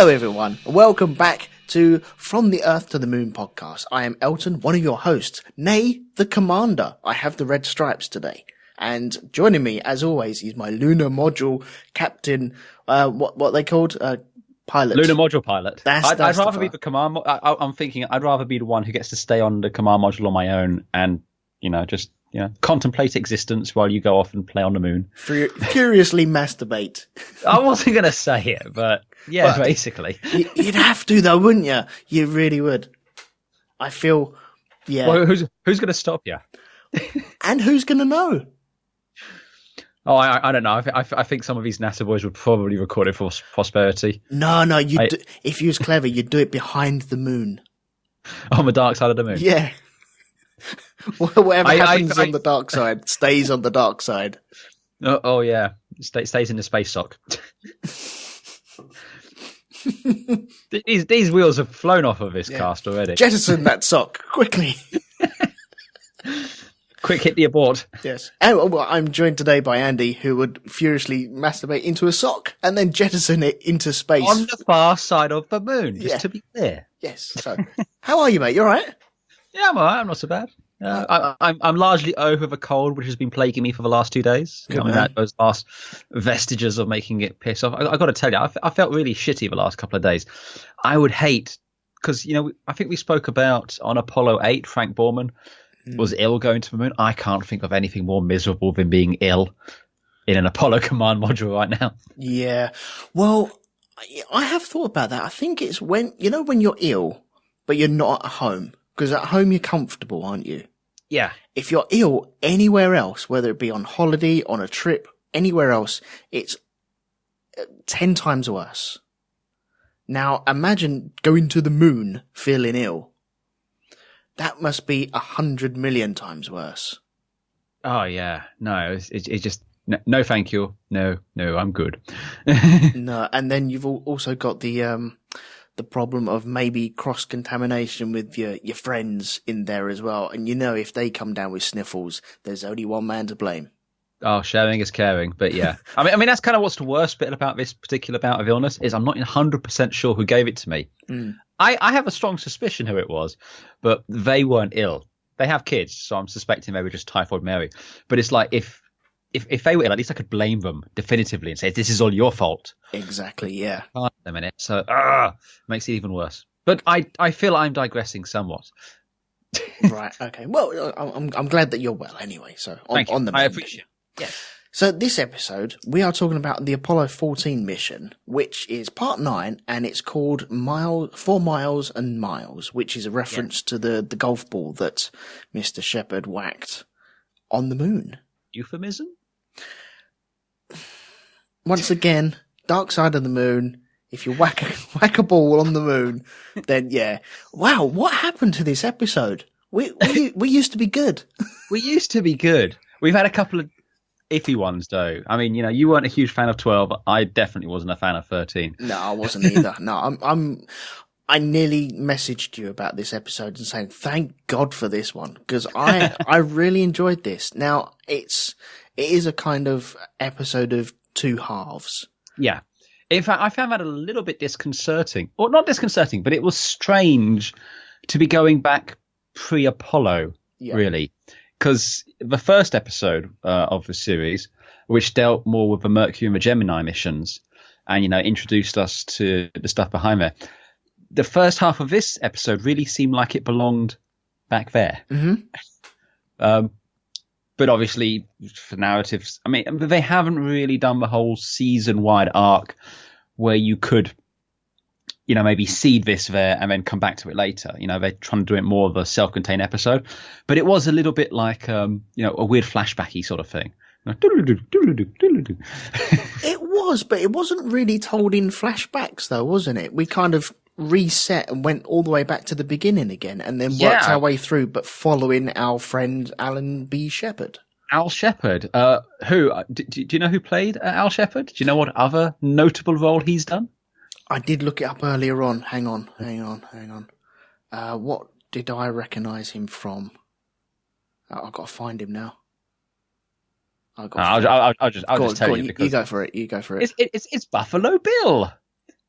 Hello everyone, welcome back to From the Earth to the Moon podcast. I am Elton, one of your hosts, nay, the commander. I have the red stripes today. And joining me, as always, is my lunar module captain, what they called? Pilot. Lunar module pilot. I'd rather be the command. I'm thinking I'd rather be the one who gets to stay on the command module on my own and, just contemplate existence while you go off and play on the moon. Furiously masturbate. I wasn't going to say it, but yeah, but basically. You'd have to though, wouldn't you? You really would. I feel, yeah. Well, who's going to stop you? And who's going to know? Oh, I don't know. I think some of these NASA boys would probably record it for prosperity. No. If you was clever, you'd do it behind the moon. On the dark side of the moon? Yeah. Whatever happens on the dark side stays on the dark side. Oh yeah. Stays in the space sock. These wheels have flown off of this cast already. Jettison that sock, quickly. Quick, hit the abort. Yes. And I'm joined today by Andy, who would furiously masturbate into a sock and then jettison it into space. On the far side of the moon, just to be clear. Yes. So, how are you, mate? You all right? Yeah, I'm all right. I'm not so bad. I'm largely over the cold, which has been plaguing me for the last 2 days. Those last vestiges of making it piss off. I got to tell you, I felt really shitty the last couple of days. I would hate, because, I think we spoke about on Apollo 8, Frank Borman was ill going to the moon. I can't think of anything more miserable than being ill in an Apollo command module right now. Yeah. Well, I have thought about that. I think it's when you're ill, but you're not at home. Because at home you're comfortable, aren't you? Yeah. If you're ill anywhere else, whether it be on holiday, on a trip, anywhere else, it's 10 times worse. Now, imagine going to the moon feeling ill. That must be 100 million times worse. Oh, yeah. No, it's just, no, thank you. No, I'm good. No, and then you've also got the problem of maybe cross-contamination with your friends in there as well. And if they come down with sniffles, there's only one man to blame. Oh, sharing is caring, but yeah. I mean, that's kind of what's the worst bit about this particular bout of illness is I'm not 100% sure who gave it to me. I have a strong suspicion who it was, but they weren't ill. They have kids, so I'm suspecting they were just typhoid Mary. But it's like if they were ill, at least I could blame them definitively and say, this is all your fault. Exactly, yeah. A minute, so makes it even worse. But I feel I'm digressing somewhat. Right, okay. Well, I'm glad that you're well anyway. So on the I appreciate it. Yes. So this episode, we are talking about the Apollo 14 mission, which is part 9, and it's called 4 Miles and Miles, which is a reference to the golf ball that Mr. Shepard whacked on the moon. Euphemism? Once again, dark side of the moon. If you whack a ball on the moon, then yeah. Wow, what happened to this episode? We used to be good. We used to be good. We've had a couple of iffy ones though. I mean, you weren't a huge fan of 12. I definitely wasn't a fan of 13. No, I wasn't either. No, I nearly messaged you about this episode and saying thank God for this one because I really enjoyed this. Now it is a kind of episode of two halves. Yeah. In fact, I found that a little bit disconcerting. Or not disconcerting, but it was strange to be going back pre-Apollo, really. Because the first episode of the series, which dealt more with the Mercury and the Gemini missions and, introduced us to the stuff behind there, the first half of this episode really seemed like it belonged back there. Mm-hmm. But obviously, for narratives, I mean, they haven't really done the whole season-wide arc where you could, maybe seed this there and then come back to it later. They're trying to do it more of a self-contained episode. But it was a little bit like, a weird flashbacky sort of thing. It was, but it wasn't really told in flashbacks, though, wasn't it? We kind of reset and went all the way back to the beginning again and then worked our way through, but following our friend Alan B. Shepard. Al Shepard, who do you know who played Al Shepard? Do you know what other notable role he's done? I did look it up earlier on. Hang on. What did I recognise him from? I've got to find him now. I'll just tell you. You go for it. It's Buffalo Bill.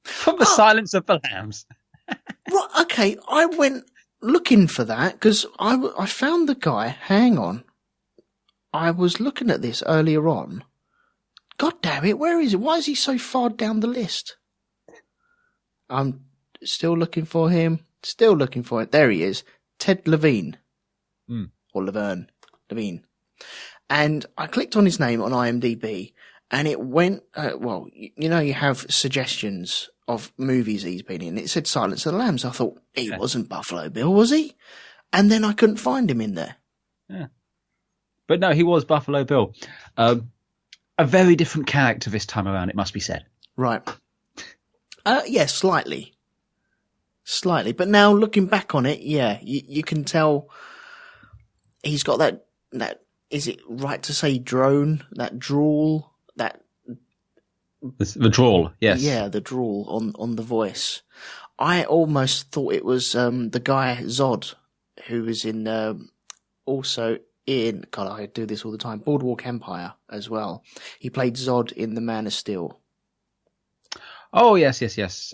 From the Silence of the Lambs. Right, okay, I went looking for that because I found the guy. Hang on. I was looking at this earlier on. God damn it, where is it? Why is he so far down the list? I'm still looking for him. Still looking for it. There he is. Ted Levine. Or Levine. And I clicked on his name on IMDb and it went, you know, you have suggestions of movies he's been in. It said Silence of the Lambs. I thought, he wasn't Buffalo Bill, was he? And then I couldn't find him in there. Yeah. But no, he was Buffalo Bill. A very different character this time around, it must be said. Right. Yeah, slightly. But now looking back on it, yeah, you can tell he's got that, is it right to say drone, that drawl, that... The drawl, yes. Yeah, the drawl on the voice. I almost thought it was the guy Zod, who was in also in, God, I do this all the time, Boardwalk Empire as well. He played Zod in The Man of Steel. Oh, yes.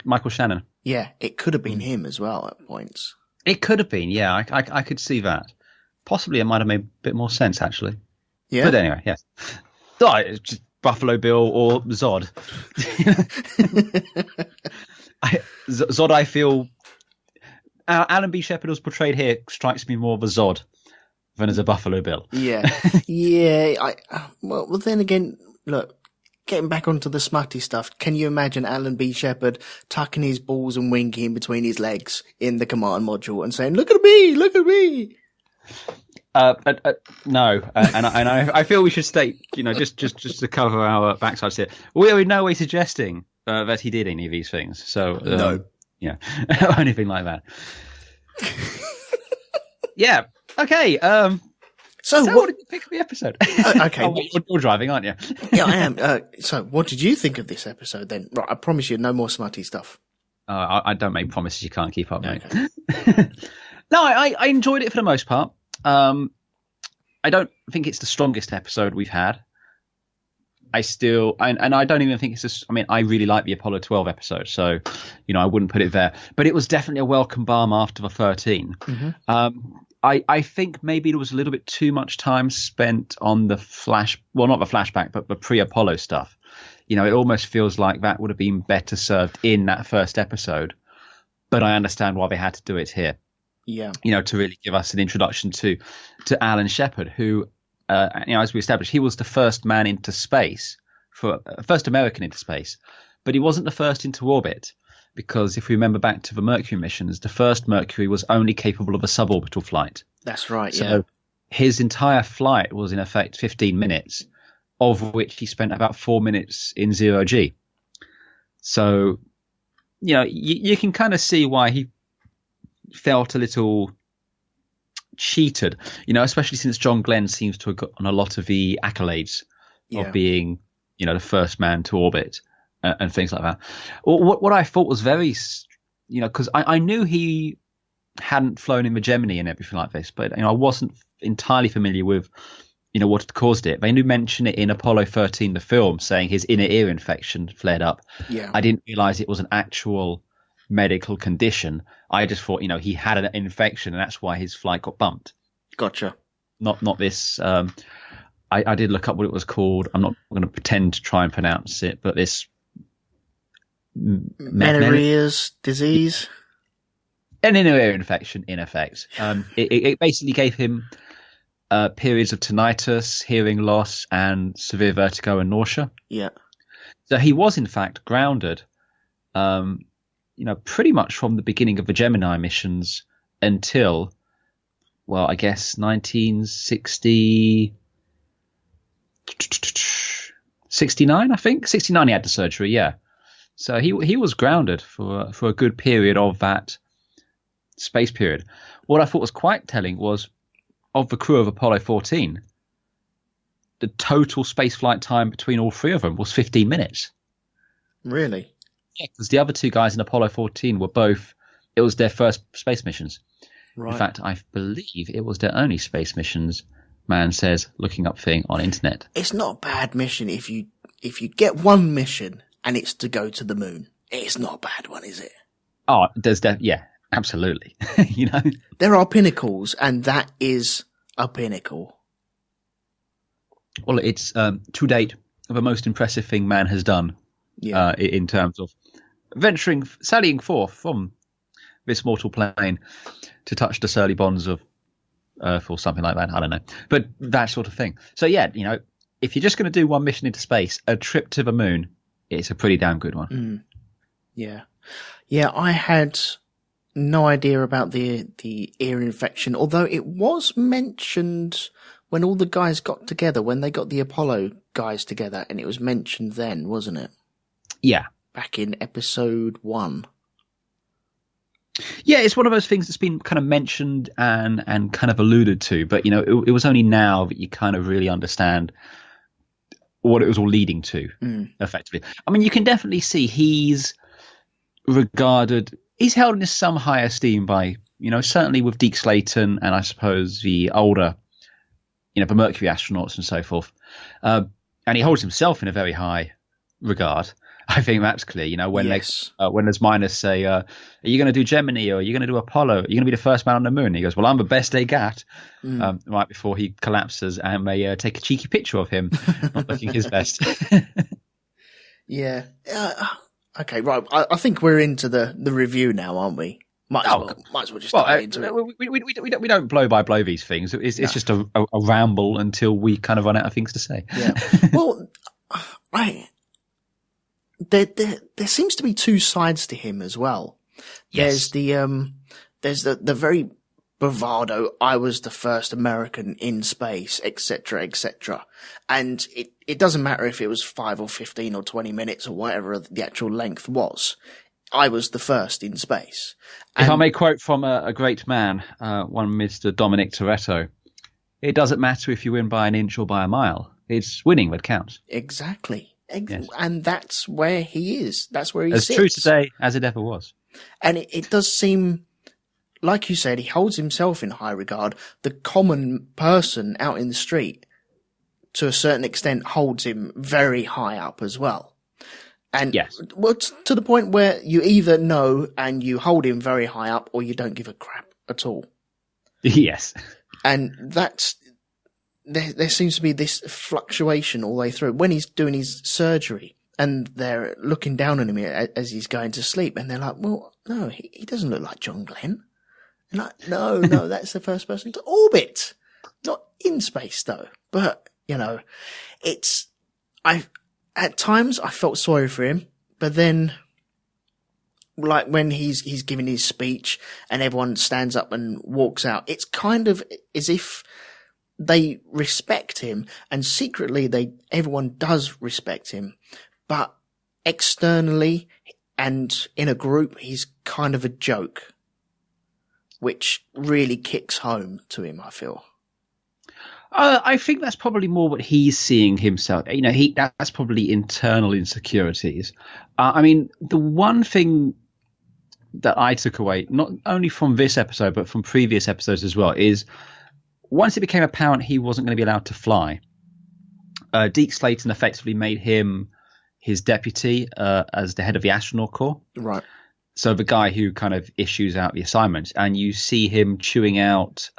Michael Shannon. Yeah, it could have been him as well at points. It could have been, yeah. I could see that. Possibly it might have made a bit more sense, actually. Yeah. But anyway, yes. So, it's just Buffalo Bill or Zod. Zod, I feel... Alan B. Shepard was portrayed here strikes me more of a Zod than as a Buffalo Bill. Yeah. Yeah. Well, then again, look, getting back onto the smutty stuff, can you imagine Alan B. Shepard tucking his balls and winking between his legs in the command module and saying, look at me! No, and I feel we should state, just to cover our backsides here, we are in no way suggesting that he did any of these things. So no, yeah, or anything like that. Yeah. Okay. So what did you think of the episode? Okay, you're driving, aren't you? Yeah, I am. So what did you think of this episode then? Right, I promise you, no more smutty stuff. I don't make promises you can't keep up, mate. Okay. No, I enjoyed it for the most part. I don't think it's the strongest episode we've had. I don't even think it's I really like the Apollo 12 episode, so, I wouldn't put it there. But it was definitely a welcome balm after the 13. Mm-hmm. I think maybe there was a little bit too much time spent on the not the flashback, but the pre-Apollo stuff. It almost feels like that would have been better served in that first episode. But I understand why they had to do it here. Yeah. To really give us an introduction to Alan Shepard, who, as we established, he was the first man into space, first American into space, but he wasn't the first into orbit, because if we remember back to the Mercury missions, the first Mercury was only capable of a suborbital flight. That's right. So yeah. His entire flight was in effect 15 minutes, of which he spent about 4 minutes in 0G. So, you can kind of see why he felt a little cheated, especially since John Glenn seems to have gotten a lot of the accolades of being, the first man to orbit and things like that. What I thought was very, because I knew he hadn't flown in the Gemini and everything like this, but I wasn't entirely familiar with, what had caused it. They do mention it in Apollo 13, the film, saying his inner ear infection flared up. Yeah. I didn't realize it was an actual medical condition. I just thought, he had an infection and that's why his flight got bumped. Gotcha. Not this. I did look up what it was called. I'm not going to pretend to try and pronounce it, but this Meniere's disease. An inner ear infection, in effect. It basically gave him periods of tinnitus, hearing loss, and severe vertigo and nausea. Yeah. So he was, in fact, grounded, pretty much from the beginning of the Gemini missions until, well, I guess 1969, I think. 69 he had the surgery, yeah. So he was grounded for a good period of that space period. What I thought was quite telling was, of the crew of Apollo 14, the total spaceflight time between all three of them was 15 minutes. Really? Yeah, because the other two guys in Apollo 14 it was their first space missions. Right. In fact, I believe it was their only space missions, man says, looking up thing on internet. It's not a bad mission if you get one mission and it's to go to the moon. it's not a bad one, is it? Oh, yeah, absolutely. You know, there are pinnacles, and that is a pinnacle. Well, it's to date the most impressive thing man has done. Yeah. In terms of sallying forth from this mortal plane to touch the surly bonds of Earth or something like that. I don't know, but that sort of thing. So yeah, you know, if you're just going to do one mission into space, a trip to the moon, it's a pretty damn good one. Yeah. I had no idea about the ear infection, although it was mentioned when all the guys got together, when they got the Apollo guys together, and it was mentioned then, wasn't it? Yeah. Back in episode 1. Yeah, it's one of those things that's been kind of mentioned and kind of alluded to, but, you know, it was only now that you kind of really understand what it was all leading to, effectively. I mean, you can definitely see he's held in some high esteem by, you know, certainly with Deke Slayton and I suppose the older, you know, the Mercury astronauts and so forth. And he holds himself in a very high regard. I think that's clear. You know, when when there's miners say, are you going to do Gemini or are you going to do Apollo? Are you going to be the first man on the moon? And he goes, well, I'm the best they got. Right before he collapses, and they take a cheeky picture of him not looking his best. Yeah. Okay, right. I think we're into the review now, aren't we? Might as well just dive into it. We don't blow by blow these things. It's just a ramble until we kind of run out of things to say. Yeah. Well, there seems to be two sides to him as well. Yes. There's the very bravado, I was the first American in space, etc., etc. And it doesn't matter if it was 5 or 15 or 20 minutes or whatever the actual length was. I was the first in space. If I may quote from a great man, one Mr. Dominic Toretto, it doesn't matter if you win by an inch or by a mile. It's winning that counts. Exactly. Yes. And that's where he is. That's where he sits. As true today as it ever was. And it does seem, like you said, he holds himself in high regard. The common person out in the street, to a certain extent, holds him very high up as well. And well, to the point where you either know and you hold him very high up, or you don't give a crap at all. Yes. And that's... There seems to be this fluctuation all the way through. When he's doing his surgery and they're looking down on him as he's going to sleep, and they're like, well, no, he doesn't look like John Glenn. And like, no, that's the first person to orbit. Not in space, though. But, you know, at times I felt sorry for him, but then, like when he's giving his speech and everyone stands up and walks out, it's kind of as if they respect him, and secretly everyone does respect him, but externally and in a group, he's kind of a joke, which really kicks home to him, I feel. I think that's probably more what he's seeing himself. You know, that's probably internal insecurities. I mean, the one thing that I took away, not only from this episode, but from previous episodes as well, is once it became apparent he wasn't going to be allowed to fly, Deke Slayton effectively made him his deputy as the head of the astronaut corps. Right. So the guy who kind of issues out the assignments, and you see him chewing out,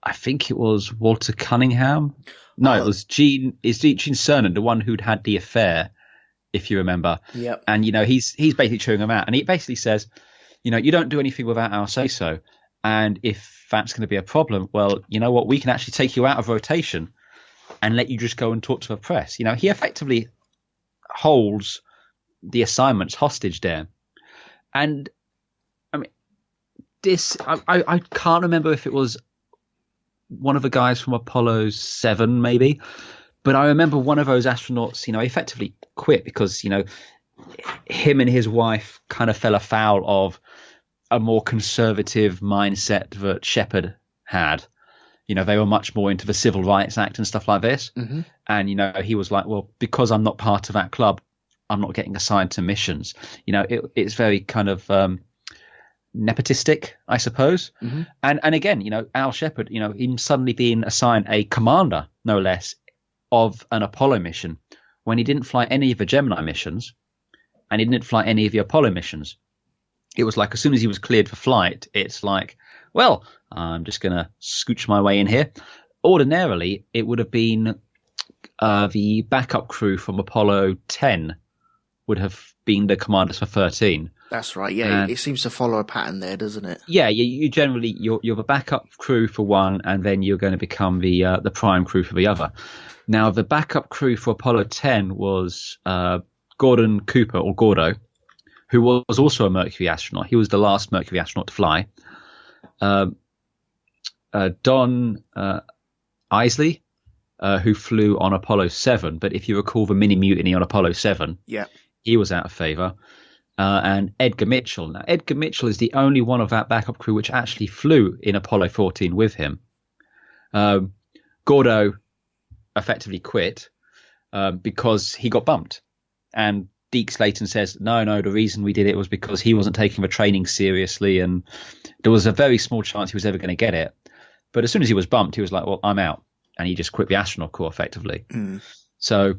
I think it was Walter Cunningham. No, it was Gene Cernan, the one who'd had the affair, if you remember. Yep. And, you know, he's basically chewing him out. And he basically says, you know, you don't do anything without our say-so. And if that's going to be a problem, well, you know what? We can actually take you out of rotation and let you just go and talk to the press. You know, he effectively holds the assignments hostage there. And, I mean, I can't remember if it was one of the guys from Apollo 7, maybe. But I remember one of those astronauts, you know, effectively quit because, you know, him and his wife kind of fell afoul of a more conservative mindset that Shepard had. You know, they were much more into the Civil Rights Act and stuff like this. Mm-hmm. And, you know, he was like, well, because I'm not part of that club, I'm not getting assigned to missions. You know, it's very kind of nepotistic, I suppose. Mm-hmm. And again, you know, Al Shepard, you know, him suddenly being assigned a commander, no less, of an Apollo mission when he didn't fly any of the Gemini missions. and he didn't fly any of the Apollo missions. It was like as soon as he was cleared for flight, it's like, well, I'm just going to scooch my way in here. Ordinarily, it would have been the backup crew from Apollo 10 would have been the commanders for 13. That's right. Yeah, it seems to follow a pattern there, doesn't it? Yeah, you generally you're the backup crew for one, and then you're going to become the prime crew for the other. Now, the backup crew for Apollo 10 was Gordon Cooper, or Gordo, who was also a Mercury astronaut. He was the last Mercury astronaut to fly. Don Isley, who flew on Apollo 7, but if you recall the mini mutiny on Apollo 7, he was out of favour. And Edgar Mitchell. Now, Edgar Mitchell is the only one of that backup crew which actually flew in Apollo 14 with him. Gordo effectively quit because he got bumped. And Deke Slayton says, no, the reason we did it was because he wasn't taking the training seriously, and there was a very small chance he was ever going to get it. But as soon as he was bumped, he was like, well, I'm out. And he just quit the astronaut corps effectively. So,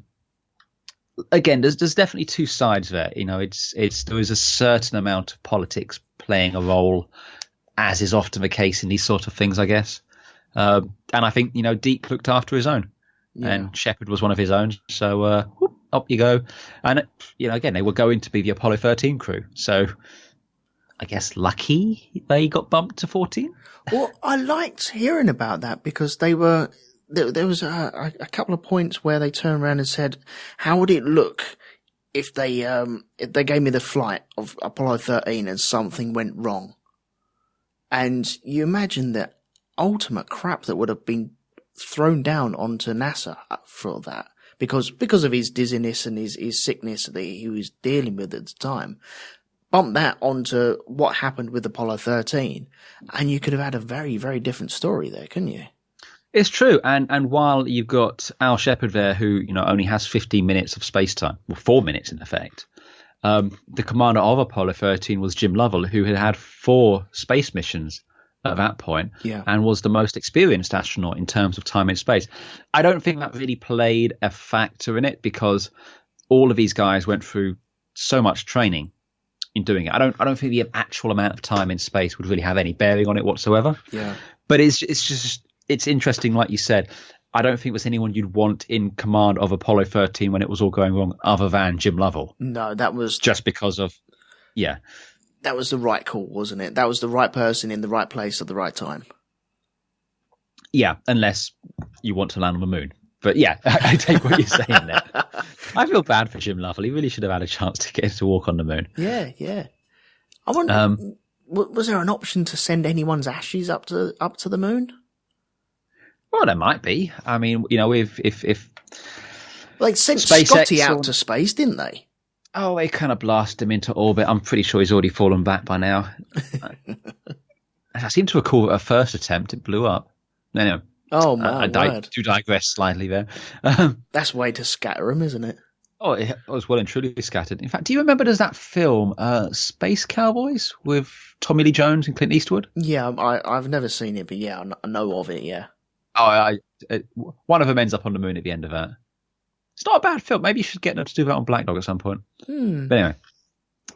again, there's definitely two sides there. You know, there is a certain amount of politics playing a role, as is often the case in these sort of things, I guess. And I think, you know, Deke looked after his own. And Shepard was one of his own. So, up you go. And, you know, again, they were going to be the Apollo 13 crew. So I guess lucky they got bumped to 14. Well, I liked hearing about that because there was a couple of points where they turned around and said, how would it look if they gave me the flight of Apollo 13 and something went wrong? And you imagine the ultimate crap that would have been thrown down onto NASA for that. Because of his dizziness and his sickness that he was dealing with at the time, bump that onto what happened with Apollo 13, and you could have had a very, very different story there, couldn't you? It's true, and while you've got Al Shepard there, who, you know, only has 15 minutes of space time, well, 4 minutes in effect, the commander of Apollo 13 was Jim Lovell, who had 4 space missions at that point, and was the most experienced astronaut in terms of time in space. I don't think that really played a factor in it because all of these guys went through so much training in doing it. I don't think the actual amount of time in space would really have any bearing on it whatsoever. Yeah. But it's interesting, like you said. I don't think there's anyone you'd want in command of Apollo 13 when it was all going wrong other than Jim Lovell. No, that was just because of that was the right call, wasn't it? That was the right person in the right place at the right time. Yeah, unless you want to land on the moon. But yeah, I take what you're saying there. I feel bad for Jim Lovell. He really should have had a chance to get to walk on the moon. Yeah. I wonder, was there an option to send anyone's ashes up to the moon? Well, there might be. I mean, you know, if they sent Scotty out to space, didn't they? Oh, they kind of blasted him into orbit. I'm pretty sure he's already fallen back by now. I seem to recall a first attempt, it blew up. Anyway. Oh, my word. To digress slightly there. That's way to scatter him, isn't it? Oh, it was well and truly scattered. In fact, do you remember there's that film, Space Cowboys, with Tommy Lee Jones and Clint Eastwood? Yeah, I've never seen it, but yeah, I know of it, yeah. Oh, one of them ends up on the moon at the end of that. It's not a bad film. Maybe you should get them to do that on Black Dog at some point. But anyway,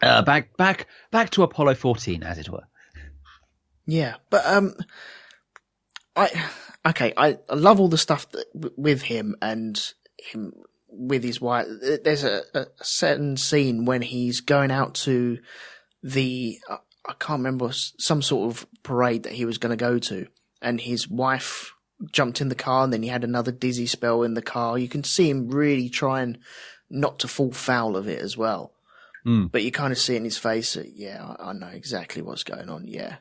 back to Apollo 14, as it were. Yeah, but I love all the stuff with him and him with his wife. There's a certain scene when he's going out to I can't remember, some sort of parade that he was going to go to, and his wife jumped in the car, and then he had another dizzy spell in the car. You can see him really trying not to fall foul of it as well. But you kind of see in his face that, I know exactly what's going on. Yeah,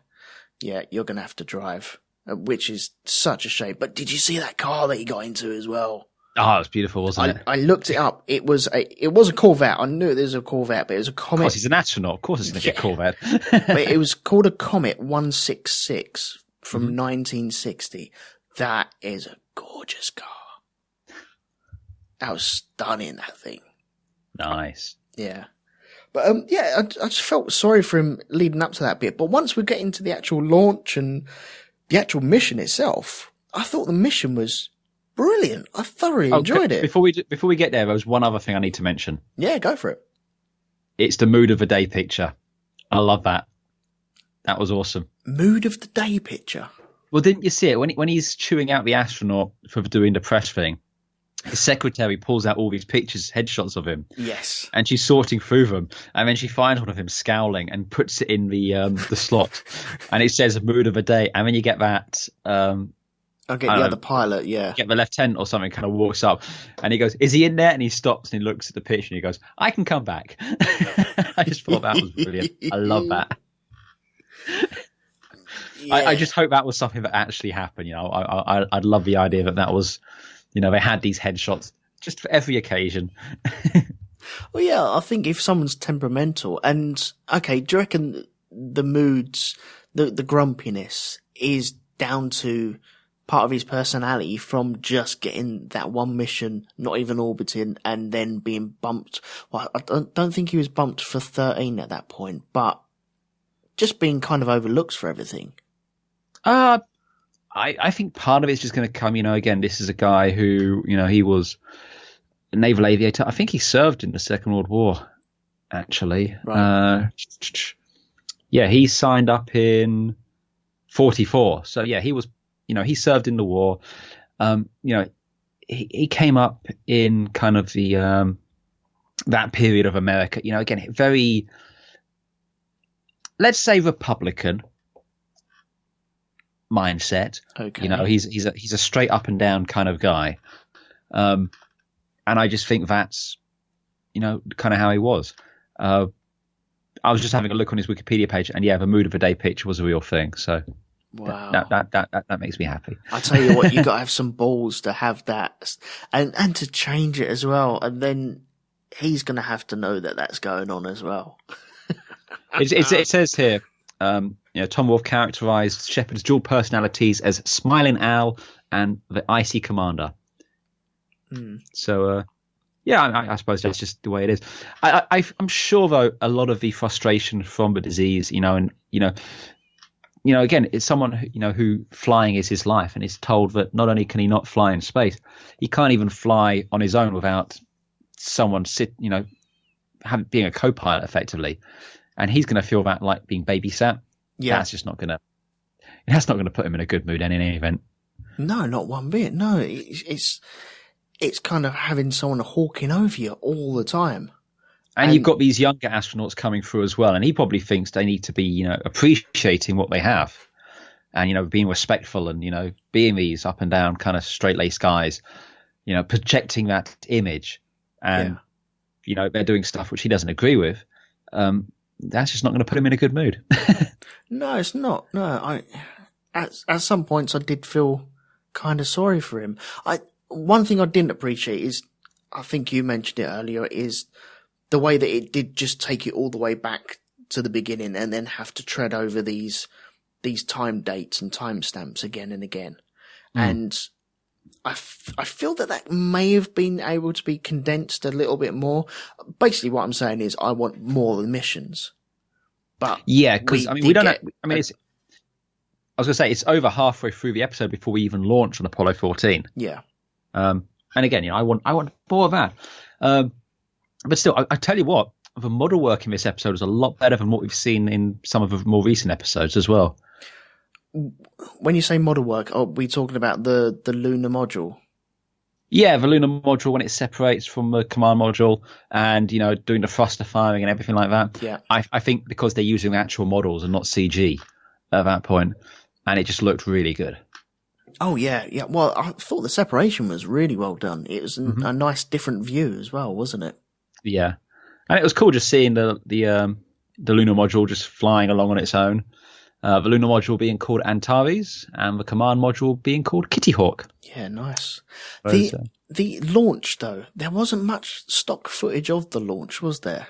you're going to have to drive, which is such a shame. But did you see that car that he got into as well? Oh, it was beautiful, wasn't it? I looked it up. It was a Corvette. I knew there was a Corvette, but it was a Comet. Of course, he's an astronaut. Of course he's going to get Corvette. But it was called a Comet 166 from 1960. That is a gorgeous car. That was stunning, that thing. Nice. Yeah. But I just felt sorry for him leading up to that bit. But once we get into the actual launch and the actual mission itself, I thought the mission was brilliant. I thoroughly enjoyed it. Before we get there was one other thing I need to mention. Yeah, go for it. it's the mood of the day picture. I love that. That was awesome. Mood of the day picture. Well, didn't you see it when he's chewing out the astronaut for doing the press thing? His secretary pulls out all these pictures, headshots of him. Yes. And she's sorting through them, and then she finds one of him scowling and puts it in the slot, and it says "mood of the day." And then you get that. I get the other pilot, yeah. Get the lieutenant or something kind of walks up, and he goes, "Is he in there?" And he stops and he looks at the picture and he goes, "I can come back." I just thought that was brilliant. I love that. Yeah. I just hope that was something that actually happened. You know, I'd love the idea that was, you know, they had these headshots just for every occasion. Well, yeah, I think if someone's temperamental and, okay, do you reckon the moods, the grumpiness is down to part of his personality from just getting that one mission, not even orbiting, and then being bumped? Well, I don't think he was bumped for 13 at that point, but just being kind of overlooked for everything. I think part of it's just going to come, you know, again, this is a guy who, you know, he was a naval aviator. I think he served in the Second World War, actually. Right. Yeah, he signed up in 44. So, yeah, he was, you know, he served in the war. You know, he came up in kind of the that period of America, you know, again, very, let's say, Republican mindset. Okay. You know, he's a straight up and down kind of guy. And I just think that's, you know, kind of how he was. I was just having a look on his Wikipedia page, and yeah, the mood of the day picture was a real thing. So wow, that makes me happy. I tell you what, you got to have some balls to have that, and to change it as well. And then he's going to have to know that that's going on as well. It says here, you know, Tom Wolfe characterized Shepard's dual personalities as Smiling Al and the Icy Commander. So, yeah, I suppose that's just the way it is. I'm sure, though, a lot of the frustration from the disease, you know, and you know, again, it's someone who flying is his life, and is told that not only can he not fly in space, he can't even fly on his own without someone being a co-pilot effectively, and he's going to feel that like being babysat. Yeah, that's not going to put him in a good mood in any event. No, not one bit. No, it's kind of having someone hawking over you all the time. And you've got these younger astronauts coming through as well, and he probably thinks they need to be, you know, appreciating what they have, and, you know, being respectful, and, you know, being these up and down kind of straight-laced guys, you know, projecting that image. And, you know, they're doing stuff which he doesn't agree with. That's just not going to put him in a good mood. No, it's not. No, at some points I did feel kind of sorry for him. One thing I didn't appreciate is, I think you mentioned it earlier, is the way that it did just take it all the way back to the beginning and then have to tread over these time dates and timestamps again and again. And I feel that may have been able to be condensed a little bit more. Basically, what I'm saying is I want more missions. But yeah, because we don't. I was going to say, it's over halfway through the episode before we even launch on Apollo 14. Yeah. And again, you know, I want more of that. But still, I tell you what, the model work in this episode is a lot better than what we've seen in some of the more recent episodes as well. When you say model work, are we talking about the lunar module? Yeah, the lunar module, when it separates from the command module and, you know, doing the thruster firing and everything like that. Yeah. I think because they're using actual models and not CG at that point, and it just looked really good. Oh, yeah. Yeah. Well, I thought the separation was really well done. It was a nice different view as well, wasn't it? Yeah. And it was cool just seeing the lunar module just flying along on its own. The lunar module being called Antares, and the command module being called Kitty Hawk. Yeah, nice. The launch, though, there wasn't much stock footage of the launch, was there?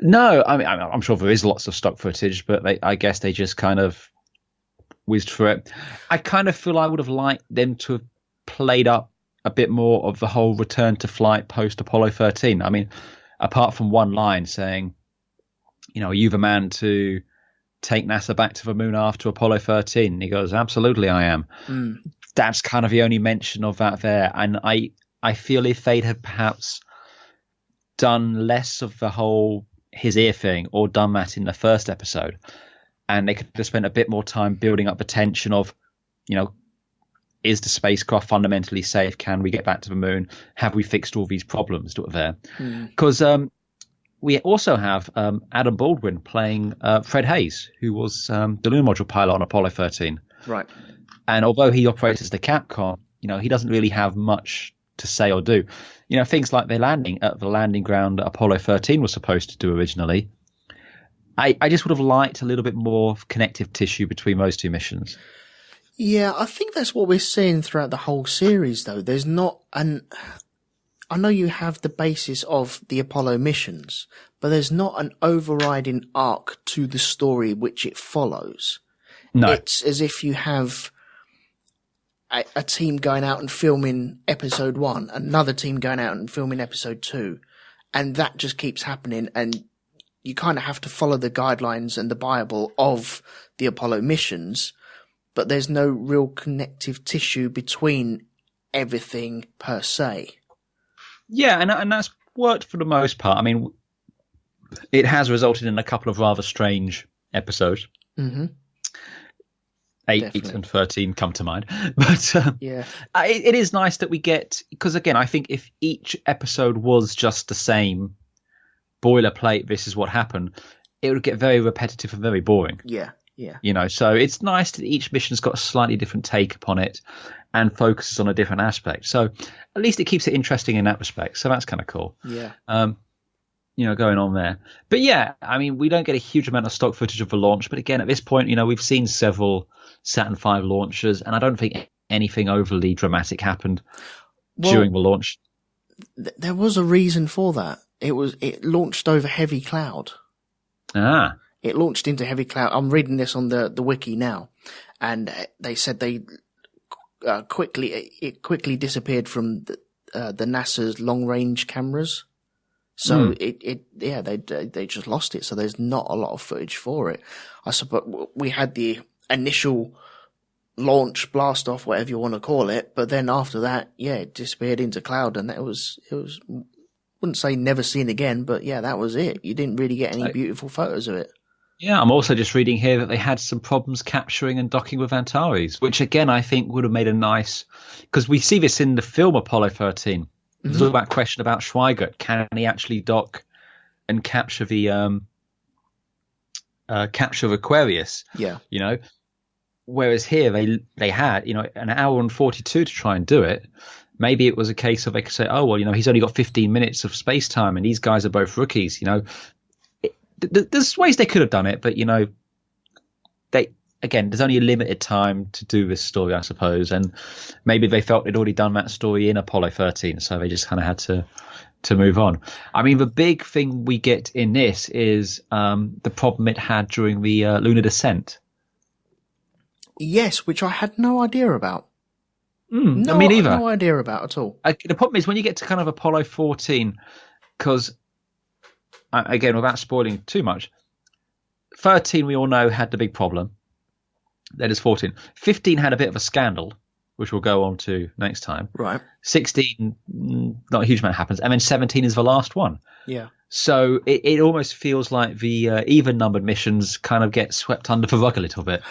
No, I mean, I'm sure there is lots of stock footage, but I guess they just kind of whizzed through it. I kind of feel I would have liked them to have played up a bit more of the whole return to flight post Apollo 13. I mean, apart from one line saying, you know, are you the man to take NASA back to the moon after Apollo 13? And he goes, absolutely, I am. That's kind of the only mention of that there. And I feel if they'd had perhaps done less of the whole his ear thing or done that in the first episode, and they could have spent a bit more time building up the tension of, is the spacecraft fundamentally safe? Can we get back to the moon? Have we fixed all these problems that were there? Because we also have Adam Baldwin playing Fred Hayes, who was the lunar module pilot on Apollo 13. Right. And although he operates as the Capcom, he doesn't really have much to say or do. Things like the landing at the landing ground that Apollo 13 was supposed to do originally. I just would have liked a little bit more connective tissue between those two missions. Yeah, I think that's what we're seeing throughout the whole series, though. There's not I know you have the basis of the Apollo missions, but there's not an overriding arc to the story which it follows. No. It's as if you have a team going out and filming episode 1, another team going out and filming episode 2, and that just keeps happening, and you kind of have to follow the guidelines and the Bible of the Apollo missions, but there's no real connective tissue between everything per se. Yeah, and that's worked for the most part. I mean, it has resulted in a couple of rather strange episodes. Mm-hmm. 8 and 13 come to mind. But it is nice that we get, because again, I think if each episode was just the same boilerplate, this is what happened, it would get very repetitive and very boring. Yeah. So it's nice that each mission's got a slightly different take upon it and focuses on a different aspect. So at least it keeps it interesting in that respect. So that's kind of cool. Yeah. Going on there. But yeah, I mean, we don't get a huge amount of stock footage of the launch. But again, at this point, we've seen several Saturn V launches, and I don't think anything overly dramatic happened during the launch. There was a reason for that. It launched over heavy cloud. Ah. It launched into heavy cloud. I'm reading this on the wiki now, and they said it quickly disappeared from the NASA's long range cameras. So they just lost it. So there's not a lot of footage for it. I suppose we had the initial launch, blast off, whatever you want to call it, but then after that, it disappeared into cloud, and it was wouldn't say never seen again, but that was it. You didn't really get any beautiful photos of it. Yeah, I'm also just reading here that they had some problems capturing and docking with Antares, which again I think would have made a nice, because we see this in the film Apollo 13. There's all that question about Schweigert. Can he actually dock and capture the capture of Aquarius? Yeah. Whereas here they had an hour and 42 to try and do it. Maybe it was a case of they could say, oh well, he's only got 15 minutes of space time, and these guys are both rookies. There's ways they could have done it, but there's only a limited time to do this story, I suppose, and maybe they felt they'd already done that story in Apollo 13, so they just kind of had to move on. I mean, the big thing we get in this is the problem it had during the lunar descent. Yes, which I had no idea about. No, me neither. No idea about at all. The problem is when you get to kind of Apollo 14, because again, without spoiling too much, 13 we all know had the big problem. That is 14. 15 had a bit of a scandal, which we'll go on to next time. Right. 16, not a huge amount happens. And then 17 is the last one. Yeah. So it almost feels like the even-numbered missions kind of get swept under the rug a little bit.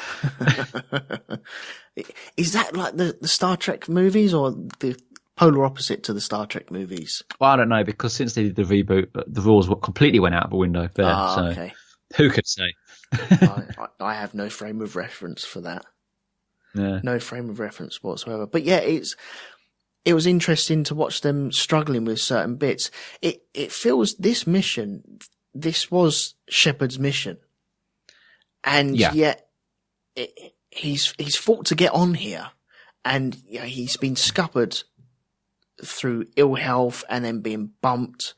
Is that like the Star Trek movies, or the polar opposite to the Star Trek movies? Well, I don't know, because since they did the reboot, the rules completely went out the window there. Okay. Who could say? I have no frame of reference for that. Yeah. No frame of reference whatsoever. But it was interesting to watch them struggling with certain bits. It feels this was Shepard's mission. And yet he's fought to get on here, and he's been scuppered through ill health and then being bumped,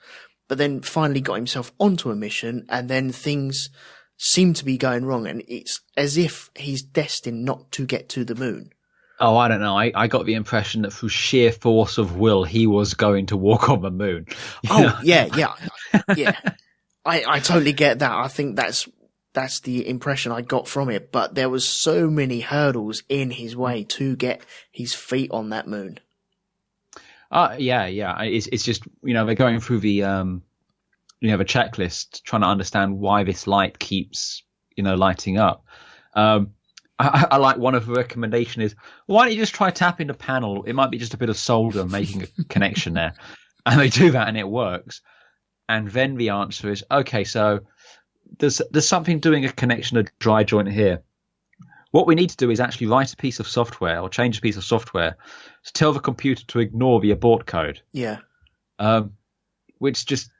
but then finally got himself onto a mission, and then things seem to be going wrong, and it's as if he's destined not to get to the moon. Oh, I don't know. I got the impression that through sheer force of will, he was going to walk on the moon. Yeah. I totally get that. I think that's the impression I got from it. But there was so many hurdles in his way to get his feet on that moon. Yeah. It's just, they're going through the you have a checklist trying to understand why this light keeps, lighting up. I like one of the recommendation is, why don't you just try tapping the panel? It might be just a bit of solder making a connection there. And they do that and it works. And then the answer is, okay, so there's something doing a connection, a dry joint here. What we need to do is actually write a piece of software or change a piece of software to tell the computer to ignore the abort code. Yeah. Which just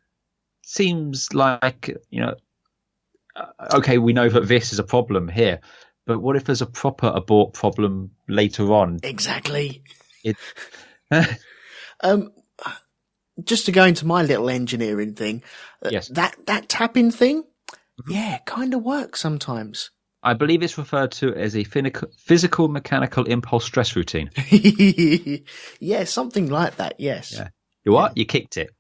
seems like, okay, we know that this is a problem here, but what if there's a proper abort problem later on? Exactly. Just to go into my little engineering thing, yes. that tapping thing, yeah, kind of works sometimes. I believe it's referred to as a physical mechanical impulse stress routine. Yeah, something like that, yes. Yeah. You what? Yeah. You kicked it.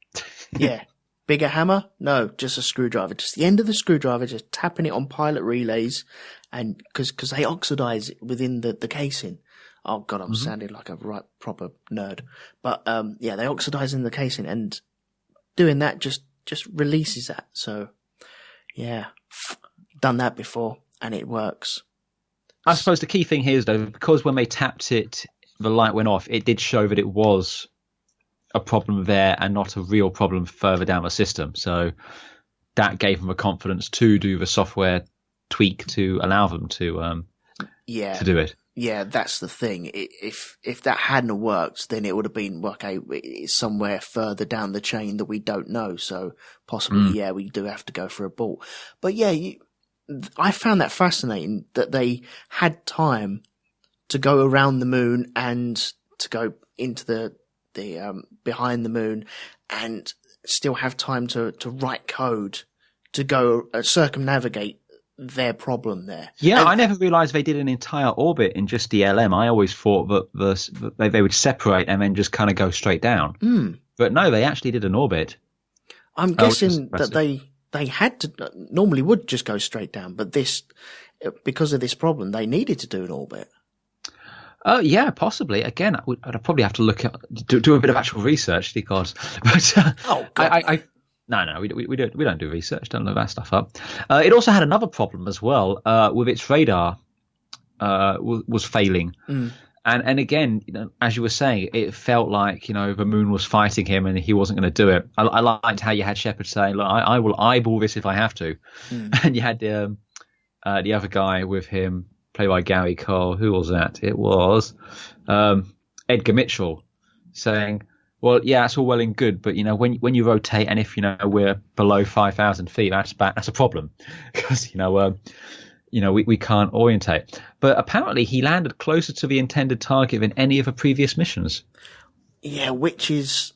Yeah. Bigger hammer? No, just a screwdriver. Just the end of the screwdriver, just tapping it on pilot relays, and because they oxidize within the casing. Oh God, I'm sounding like a right proper nerd. But yeah, they oxidize in the casing, and doing that just releases that. So yeah, done that before, and it works. I suppose the key thing here is though, because when they tapped it, the light went off. It did show that it was a problem there and not a real problem further down the system. So that gave them the confidence to do the software tweak to allow them to do it. Yeah, that's the thing. If that hadn't worked, then it would have been, okay, it's somewhere further down the chain that we don't know. So possibly, yeah, we do have to go for a bolt. But yeah, I found that fascinating that they had time to go around the moon and to go into the behind the moon and still have time to write code to go circumnavigate their problem there. Yeah, I never realized they did an entire orbit in just the LM. I always thought that they would separate and then just kind of go straight down. But no, they actually did an orbit. I'm guessing that they had to, normally would just go straight down, but because of this problem, they needed to do an orbit. Oh yeah, possibly. Again, I'd probably have to do a bit of actual research because. But No, we don't do research. Don't look that stuff up. It also had another problem as well with its radar was failing, and again, as you were saying, it felt like the moon was fighting him and he wasn't going to do it. I liked how you had Shepard saying, "Look, I will eyeball this if I have to," and you had the other guy with him, played by Gary Cole. Who was that? It was Edgar Mitchell saying, well, yeah, it's all well and good, but when you rotate, and if we're below 5,000 feet, that's a problem because we can't orientate. But apparently, he landed closer to the intended target than any of the previous missions. Yeah, which is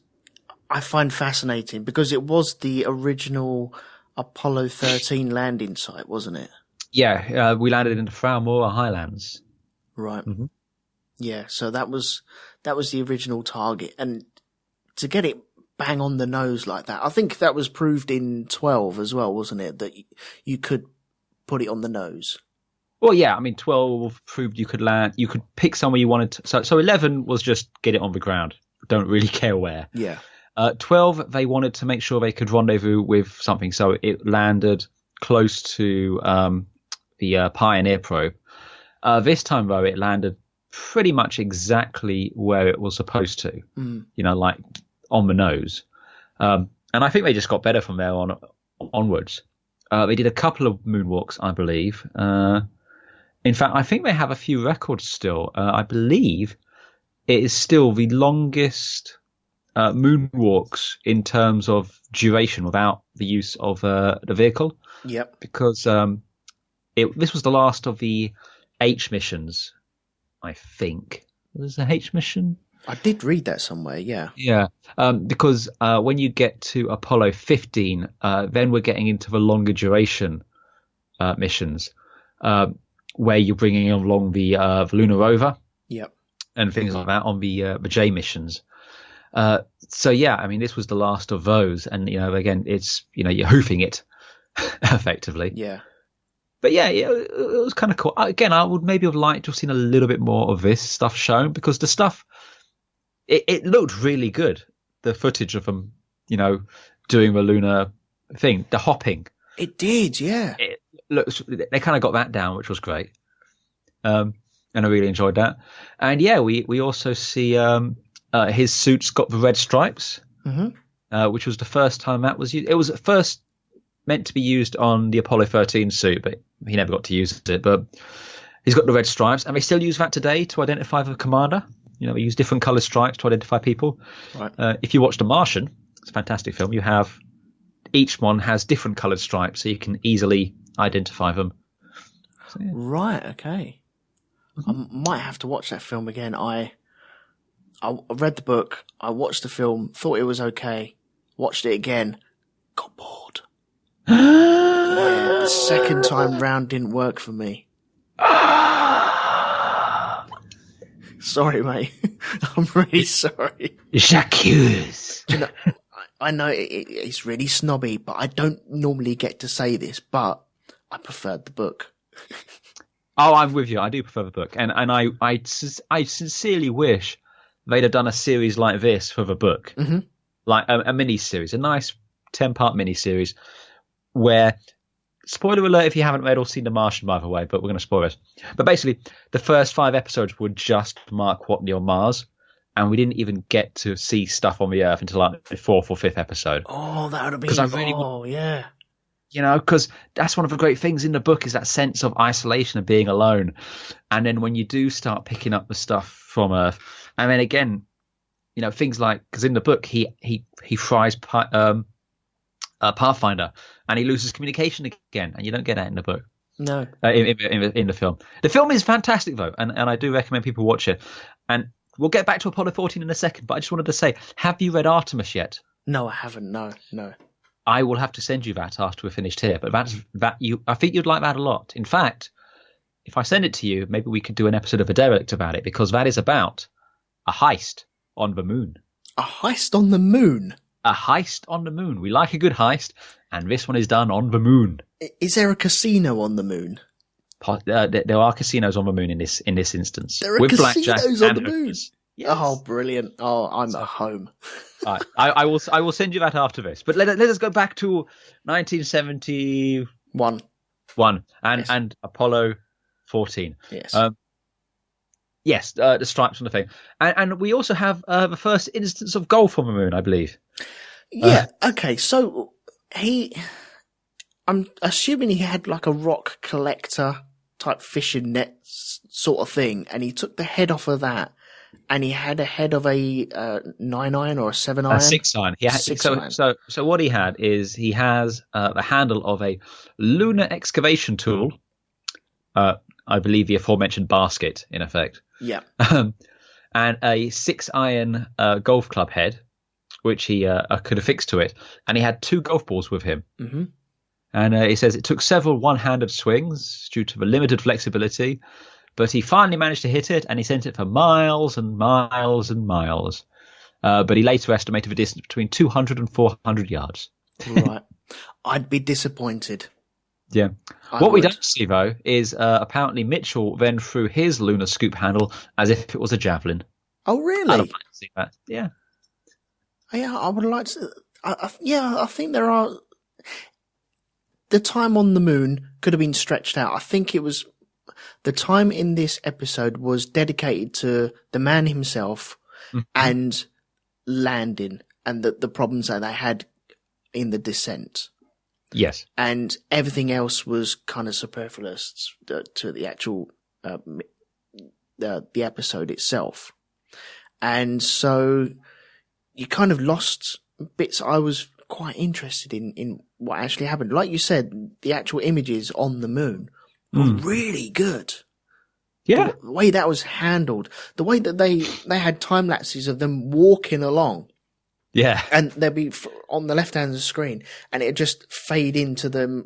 I find fascinating because it was the original Apollo 13 landing site, wasn't it? Yeah, we landed in the Fraumora Highlands. Right. Mm-hmm. Yeah, so that was the original target, and to get it bang on the nose like that, I think that was proved in 12 as well, wasn't it? That you could put it on the nose. Well, yeah, I mean, 12 proved you could land, you could pick somewhere you wanted to. So 11 was just get it on the ground. Don't really care where. Yeah. 12, they wanted to make sure they could rendezvous with something. So it landed close to the Pioneer probe. This time, though, it landed pretty much exactly where it was supposed to, like on the nose. And I think they just got better from there onwards. They did a couple of moonwalks, I believe. In fact, I think they have a few records still. I believe it is still the longest moonwalks in terms of duration without the use of the vehicle. Yep. Because this was the last of the H missions, I think. Was there a H mission? I did read that somewhere, yeah. Yeah, because when you get to Apollo 15, then we're getting into the longer duration missions, where you're bringing along the lunar rover, yep, and things like that on the J missions. So yeah, I mean, this was the last of those, and again, it's you're hoofing it effectively. Yeah. But yeah, it was kind of cool. Again, I would maybe have liked to have seen a little bit more of this stuff shown because the stuff, it looked really good. The footage of them, doing the lunar thing, the hopping. It did, yeah. They kind of got that down, which was great. And I really enjoyed that. And yeah, we also see his suit's got the red stripes, which was the first time that was used. It was at first meant to be used on the Apollo 13 suit, but he never got to use it. But he's got the red stripes, and they still use that today to identify the commander. You know, they use different coloured stripes to identify people. Right. If you watch The Martian, it's a fantastic film. You have each one has different coloured stripes, so you can easily identify them. So, yeah. Right. Okay. I might have to watch that film again. I read the book, I watched the film, thought it was okay, watched it again, got bored. Yeah, the second time round didn't work for me. Sorry, mate. I'm really sorry. J'accuse. You know, I know it's really snobby, but I don't normally get to say this, but I preferred the book. Oh, I'm with you. I do prefer the book. And I sincerely wish they'd have done a series like this for the book. Mm-hmm. Like a mini-series, a nice 10-part mini-series where, spoiler alert if you haven't read or seen The Martian, by the way, but we're going to spoil it. But basically, the first 5 episodes would just Mark Watney on Mars, and we didn't even get to see stuff on the Earth until like the 4th or 5th episode. Oh, that would have been... yeah. You know, because that's one of the great things in the book is that sense of isolation of being alone. And then when you do start picking up the stuff from Earth, and then again, you know, things like, because in the book he fries Pathfinder and he loses communication again, and you don't get that in the book. No. In the film. The film is fantastic though, and I do recommend people watch it. And we'll get back to Apollo 14 in a second, but I just wanted to say, have you read Artemis yet? No, I haven't. No. I will have to send you that after we're finished here, but I think you'd like that a lot. In fact, if I send it to you, maybe we could do an episode of A Derelict about it, because that is about a heist on the moon. A heist on the moon? A heist on the moon. We like a good heist, and this one is done on the moon. Is there a casino on the moon? There are casinos on the moon in this instance. There are casinos on the moon? Yes. Oh, brilliant. Oh, I'm at home. Right. I will send you that after this. But let us go back to 1971 and Apollo 14. Yes. Yes, the stripes on the thing. And we also have the first instance of golf on the moon, I believe. Yeah, okay. So I'm assuming he had like a rock collector type fishing net sort of thing, and he took the head off of that. And he had a head of a 9-iron or a 7-iron? 6-iron. So what he had is he has the handle of a lunar excavation tool. I believe the aforementioned basket, in effect. Yeah. And a 6-iron golf club head, which he could affix to it. And he had 2 golf balls with him. Mm-hmm. And he says it took several one-handed swings due to the limited flexibility. But he finally managed to hit it, and he sent it for miles and miles and miles. But he later estimated the distance between 200 and 400 yards. Right. I'd be disappointed. Yeah. What we don't see, though, is apparently Mitchell then threw his lunar scoop handle as if it was a javelin. Oh, really? I'd like to see that. Yeah. Yeah, I would like to. I think there are. The time on the moon could have been stretched out. I think it was. The time in this episode was dedicated to the man himself and landing and the problems that they had in the descent. Yes. And everything else was kind of superfluous to the actual the episode itself. And so you kind of lost bits. I was quite interested in what actually happened. Like you said, the actual images on the moon were really good. Yeah. The way that was handled, the way that they had time lapses of them walking along. Yeah. And they'd be on the left hand of the screen, and it'd just fade into them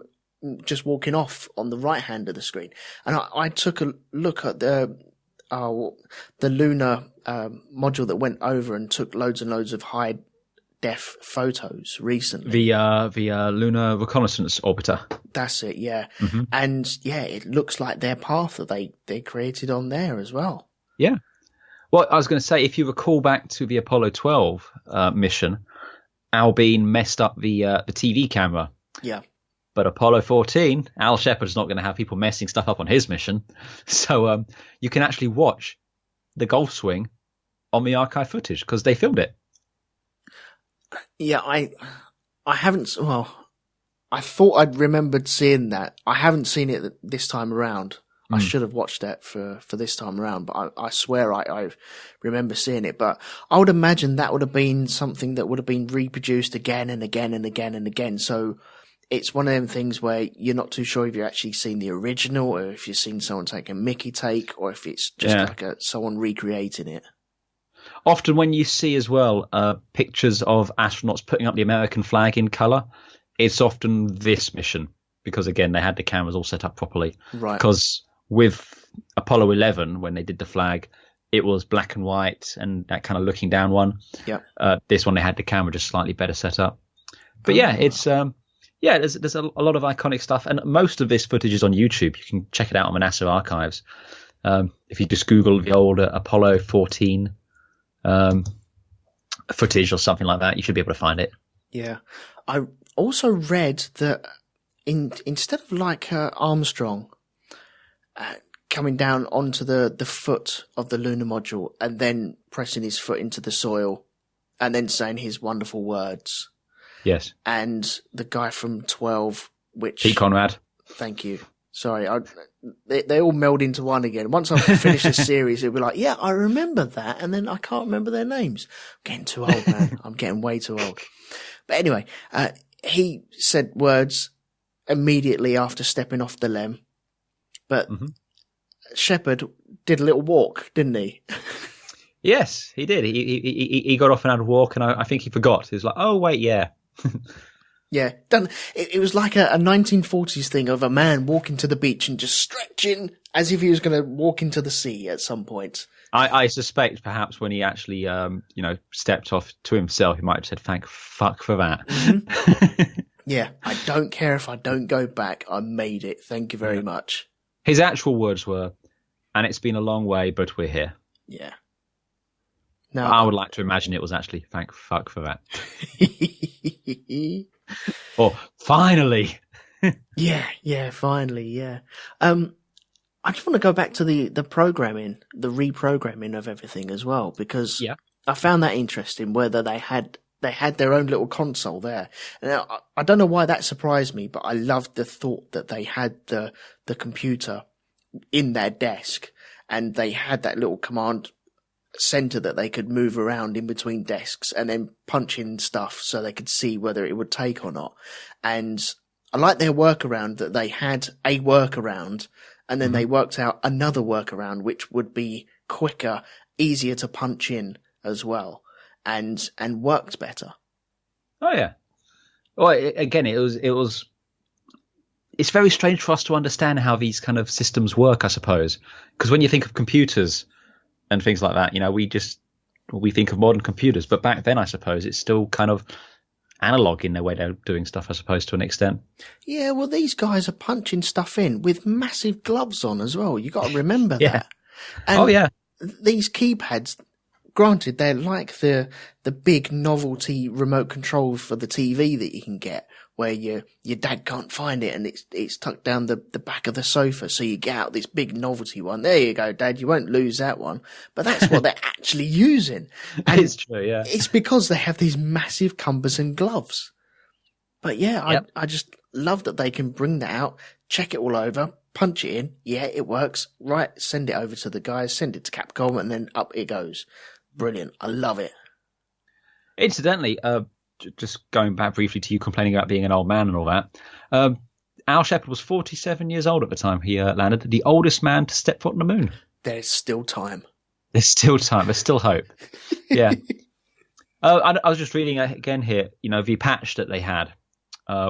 just walking off on the right hand of the screen. And I took a look at the lunar module that went over and took loads and loads of high def photos recently. The lunar reconnaissance orbiter. That's it, yeah. Mm-hmm. And yeah, it looks like their path that they created on there as well. Yeah. Well, I was going to say, if you recall back to the Apollo 12 mission, Al Bean messed up the TV camera Yeah. But Apollo 14, Al Shepard's not going to have people messing stuff up on his mission. So you can actually watch the golf swing on the archive footage because they filmed it. Yeah, I haven't. Well, I thought I'd remembered seeing that. I haven't seen it this time around. I should have watched that for this time around, but I swear I remember seeing it. But I would imagine that would have been something that would have been reproduced again and again and again and again. So it's one of them things where you're not too sure if you've actually seen the original or if you've seen someone take a Mickey take or if it's just like someone recreating it. Often when you see as well pictures of astronauts putting up the American flag in colour, it's often this mission because, again, they had the cameras all set up properly. Right. Because with Apollo 11, when they did the flag, it was black and white and that kind of looking down one. Yeah. This one, they had the camera just slightly better set up. But yeah, it's there's a lot of iconic stuff, and most of this footage is on YouTube. You can check it out on the NASA archives. If you just Google the old Apollo 14 footage or something like that, you should be able to find it. Yeah. I also read that instead of like Armstrong coming down onto the foot of the lunar module and then pressing his foot into the soil and then saying his wonderful words. Yes. And the guy from 12, which... Pete Conrad. Thank you. Sorry, they all meld into one again. Once I finish this series, it'll be like, yeah, I remember that, and then I can't remember their names. I'm getting too old, man. I'm getting way too old. But anyway, he said words immediately after stepping off the LEM, but Shepard did a little walk, didn't he? Yes, he did. He got off and had a walk, and I think he forgot. He was like, oh, wait, yeah. Yeah, it was like a 1940s thing of a man walking to the beach and just stretching as if he was going to walk into the sea at some point. I suspect perhaps when he actually, stepped off to himself, he might have said, thank fuck for that. Mm-hmm. Yeah, I don't care if I don't go back. I made it. Thank you very much. His actual words were, and it's been a long way, but we're here. Yeah. No, I would like to imagine it was actually thank fuck for that. Or finally. Yeah, finally, yeah. I just want to go back to the programming, the reprogramming of everything as well, because I found that interesting, whether they had their own little console there. And I don't know why that surprised me, but I loved the thought that they had the computer in their desk and they had that little command center that they could move around in between desks and then punch in stuff so they could see whether it would take or not. And I like their workaround that they had a workaround and then they worked out another workaround which would be quicker, easier to punch in as well, and worked better. Oh yeah. Well, again, it's very strange for us to understand how these kind of systems work, I suppose, because when you think of computers and things like that, we think of modern computers, but back then, I suppose it's still kind of analog in their way they're doing stuff, I suppose, to an extent. Yeah, well, these guys are punching stuff in with massive gloves on as well. You got to remember that. And these keypads, granted, they're like the big novelty remote controls for the TV that you can get, where your dad can't find it and it's tucked down the back of the sofa, so you get out this big novelty one. There you go, Dad, you won't lose that one. But that's what they're actually using. And it's true, yeah. It's because they have these massive cumbersome gloves. But yeah, I just love that they can bring that out, check it all over, punch it in. Yeah, it works. Right, send it over to the guys, send it to Capcom, and then up it goes. Brilliant. I love it. Incidentally, just going back briefly to you complaining about being an old man and all that, Al Shepard was 47 years old at the time he landed, the oldest man to step foot on the moon. There's still time. There's still time. There's still hope. Yeah. I was just reading again here, the patch that they had,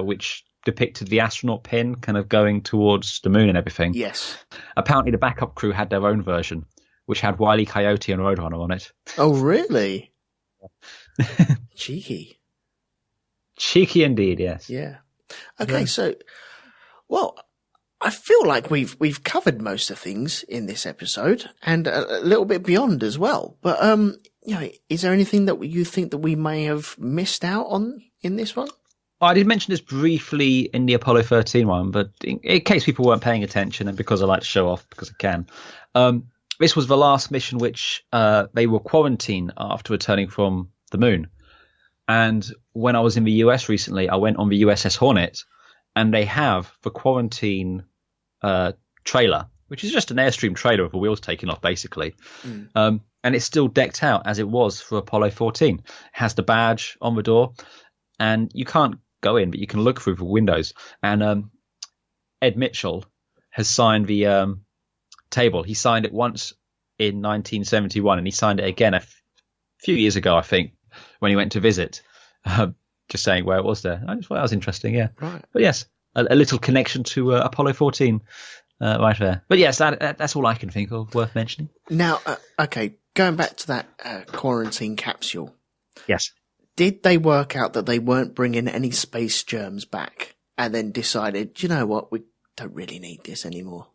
which depicted the astronaut pin kind of going towards the moon and everything. Yes. Apparently the backup crew had their own version, which had Wile E. Coyote and Roadrunner on it. Oh, really? Cheeky. Cheeky indeed, yes. Yeah. Okay, so, well, I feel like we've covered most of things in this episode and a little bit beyond as well. But, is there anything that you think that we may have missed out on in this one? I did mention this briefly in the Apollo 13 one, but in case people weren't paying attention, and because I like to show off because I can, this was the last mission which they were quarantined after returning from the moon. And when I was in the US recently, I went on the USS Hornet, and they have the quarantine trailer, which is just an Airstream trailer with the wheels taken off, basically. And it's still decked out as it was for Apollo 14. It has the badge on the door, and you can't go in, but you can look through the windows. And Ed Mitchell has signed the table. He signed it once in 1971, and he signed it again a few years ago, I think, when he went to visit. Just saying where it was there. I just thought that was interesting, yeah. Right. But yes, a little connection to Apollo 14 right there. But yes, that's all I can think of worth mentioning. Now, okay, going back to that quarantine capsule. Yes. Did they work out that they weren't bringing any space germs back and then decided, you know what, we don't really need this anymore?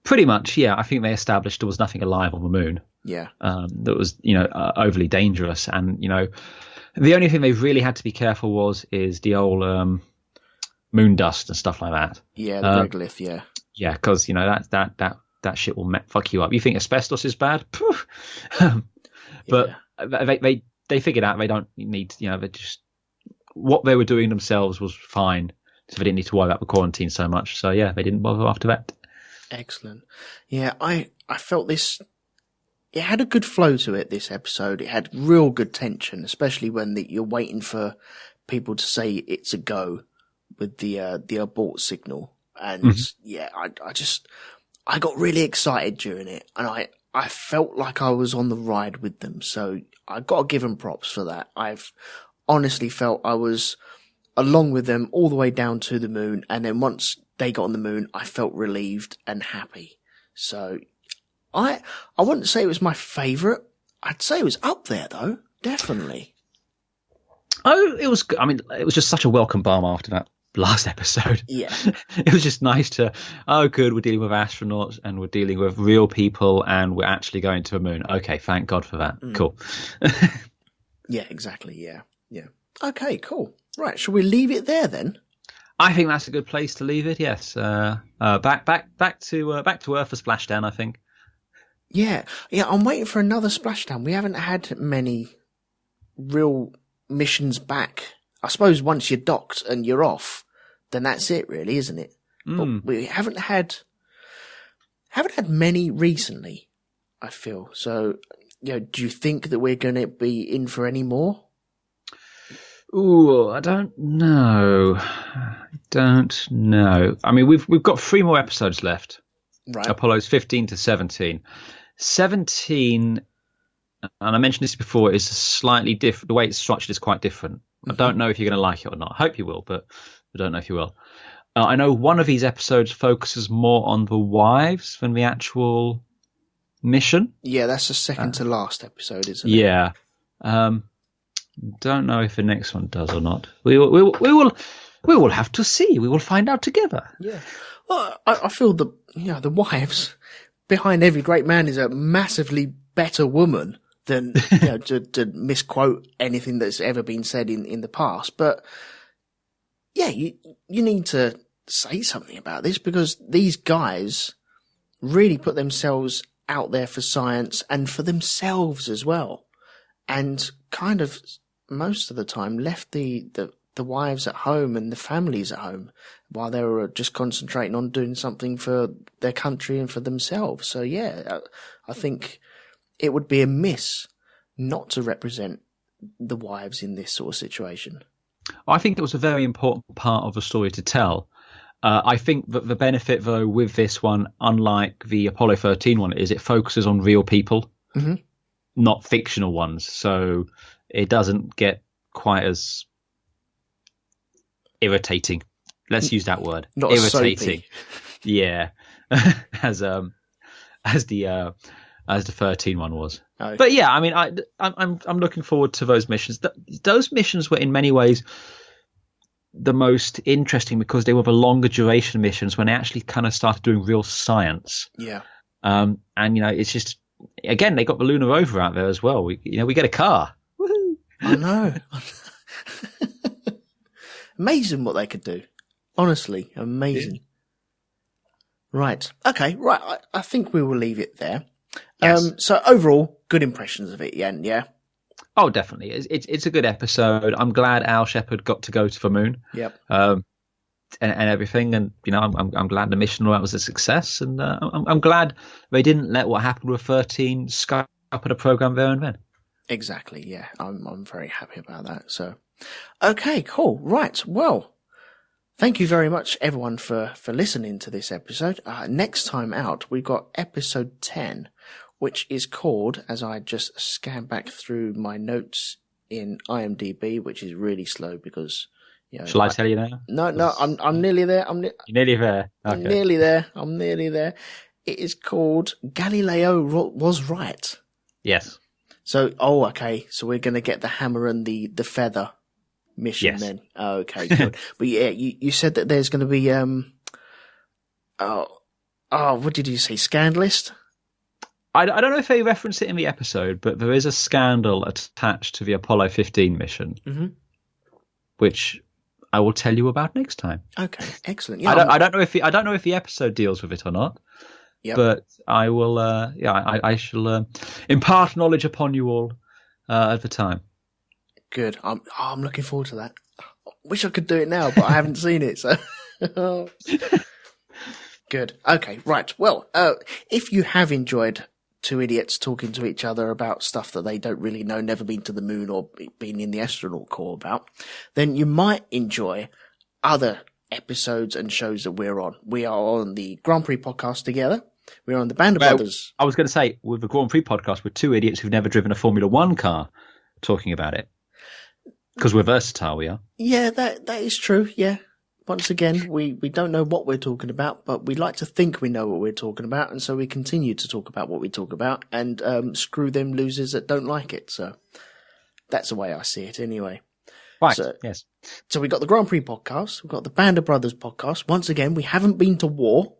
Pretty much, yeah. I think they established there was nothing alive on the moon. Yeah. That was, overly dangerous. And, the only thing they really had to be careful is the old moon dust and stuff like that. Yeah, the regolith, yeah. Yeah, because, that shit will fuck you up. You think asbestos is bad? But they figured out they don't need, they just, what they were doing themselves was fine. So they didn't need to worry about the quarantine so much. So yeah, they didn't bother after that. Excellent. Yeah, I felt this, it had a good flow to it, this episode. It had real good tension, especially when you're waiting for people to say it's a go with the abort signal. And yeah, I got really excited during it, and I felt like I was on the ride with them. So I got to give them props for that. I've honestly felt I was along with them all the way down to the moon. And then once they got on the moon, I felt relieved and happy. So I wouldn't say it was my favourite. I'd say it was up there though. Definitely. Oh, it was, it was just such a welcome balm after that last episode. Yeah. It was just nice to, good, we're dealing with astronauts and we're dealing with real people and we're actually going to a moon. Okay, thank God for that. Cool. Yeah, exactly. Yeah. Yeah. Okay, cool. Right, shall we leave it there then? I think that's a good place to leave it. Yes. Back to Earth for splashdown, I think. Yeah. Yeah, I'm waiting for another splashdown. We haven't had many real missions back. I suppose once you're docked and you're off, then that's it really, isn't it? But we haven't had many recently, I feel. So, do you think that we're going to be in for any more? Ooh, I don't know. I mean, we've got 3 more episodes left. Right. Apollo's 15 to 17. 17, and I mentioned this before, is slightly different. The way it's structured is quite different. I don't know if you're going to like it or not. I hope you will, but I don't know if you will. I know one of these episodes focuses more on the wives than the actual mission. Yeah, that's the second to last episode, isn't it? Yeah. Don't know if the next one does or not. We will have to see. We will find out together. Yeah. Well, I feel the wives behind every great man is a massively better woman than to misquote anything that's ever been said in the past. But yeah, you need to say something about this because these guys really put themselves out there for science and for themselves as well, and kind of most of the time left the wives at home and the families at home while they were just concentrating on doing something for their country and for themselves. So yeah, I think it would be a miss not to represent the wives in this sort of situation. I think it was a very important part of the story to tell. I think that the benefit, though, with this one, unlike the Apollo 13 one, is it focuses on real people, not fictional ones. So it doesn't get quite as irritating. Let's use that word. Not irritating. Yeah, as the 13 one was. Oh. But yeah, I mean, I'm looking forward to those missions. Those missions were in many ways the most interesting because they were the longer duration missions when they actually kind of started doing real science. Yeah. And it's just, again, they got the lunar rover out there as well. We get a car. Woohoo! I know. Amazing what they could do. Honestly, amazing. Yeah. Right. Okay. Right. I think we will leave it there. Yes. So overall, good impressions of it, Yen. Yeah. Oh, definitely. It's a good episode. I'm glad Al Shepard got to go to the moon. Yep. And everything, and I'm glad the mission was a success, and I'm glad they didn't let what happened with 13 skype at the program there and then. Exactly. Yeah. I'm very happy about that. So, okay, cool. Right. Well. Thank you very much, everyone, for listening to this episode. Next time out, we've got episode 10, which is called, as I just scan back through my notes in IMDb, which is really slow because, Shall I tell you now? No, I'm nearly there. You're nearly there. Okay. I'm nearly there. It is called Galileo Was Right. Yes. So, okay. So we're going to get the hammer and the feather mission then. Oh, okay, good. But yeah, you said that there's going to be what did you say? Scandalist? I don't know if they reference it in the episode, but there is a scandal attached to the Apollo 15 mission, which I will tell you about next time. Okay, excellent. Yeah, I don't know if the episode deals with it or not. Yep. But I will. I shall impart knowledge upon you all at the time. Good. I'm looking forward to that. I wish I could do it now, but I haven't seen it. So good. Okay. Right. Well, if you have enjoyed two idiots talking to each other about stuff that they don't really know, never been to the moon or been in the astronaut corps about, then you might enjoy other episodes and shows that we're on. We are on the Grand Prix podcast together. We're on the Band of Brothers. I was going to say, with the Grand Prix podcast, we're two idiots who've never driven a Formula One car talking about it. Because we're versatile, we are. Yeah, that is true, yeah. Once again, we don't know what we're talking about, but we like to think we know what we're talking about, and so we continue to talk about what we talk about and screw them losers that don't like it. So that's the way I see it anyway. Right, so, yes. So we've got the Grand Prix podcast, we've got the Band of Brothers podcast. Once again, we haven't been to war,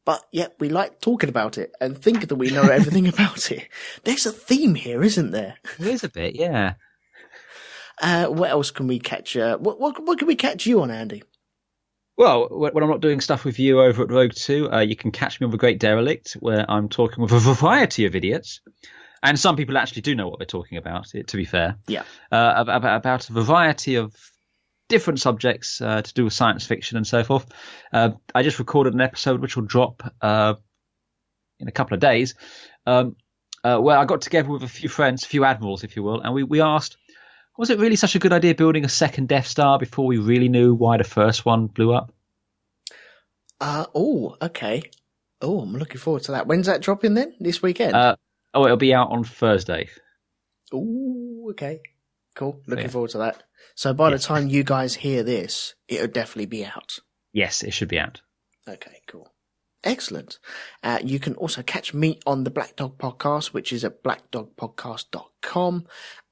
but yet we like talking about it and think that we know everything about it. There's a theme here, isn't there? There is a bit, yeah. What else can we catch? What can we catch you on, Andy? Well, when I'm not doing stuff with you over at Rogue 2, you can catch me on the Great Derelict, where I'm talking with a variety of idiots. And some people actually do know what they're talking about, to be fair. Yeah. About a variety of different subjects to do with science fiction and so forth. I just recorded an episode which will drop in a couple of days, where I got together with a few friends, a few admirals, if you will, and we asked, was it really such a good idea building a second Death Star before we really knew why the first one blew up? Okay. Oh, I'm looking forward to that. When's that dropping then? This weekend? It'll be out on Thursday. Oh, okay. Cool. Looking forward to that. So by the time you guys hear this, it'll definitely be out. Yes, it should be out. Okay, cool. Excellent. You can also catch me on the Black Dog Podcast, which is at blackdogpodcast.com.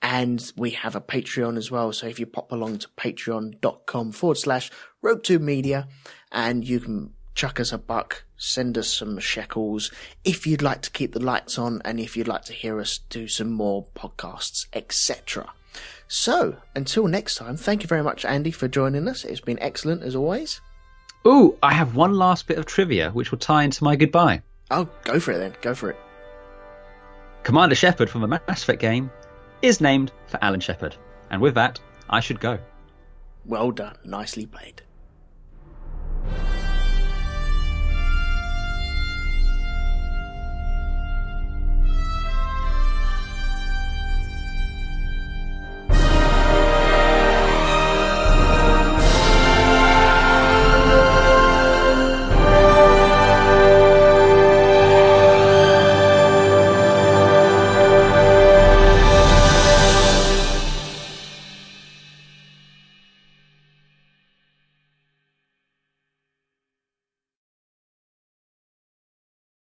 And we have a Patreon as well. So if you pop along to patreon.com/Rogue2Media, and you can chuck us a buck, send us some shekels if you'd like to keep the lights on and if you'd like to hear us do some more podcasts, etc. So until next time, thank you very much, Andy, for joining us. It's been excellent as always. Ooh, I have one last bit of trivia which will tie into my goodbye. Oh, go for it then. Go for it. Commander Shepard from the Mass Effect game is named for Alan Shepard. And with that, I should go. Well done. Nicely played.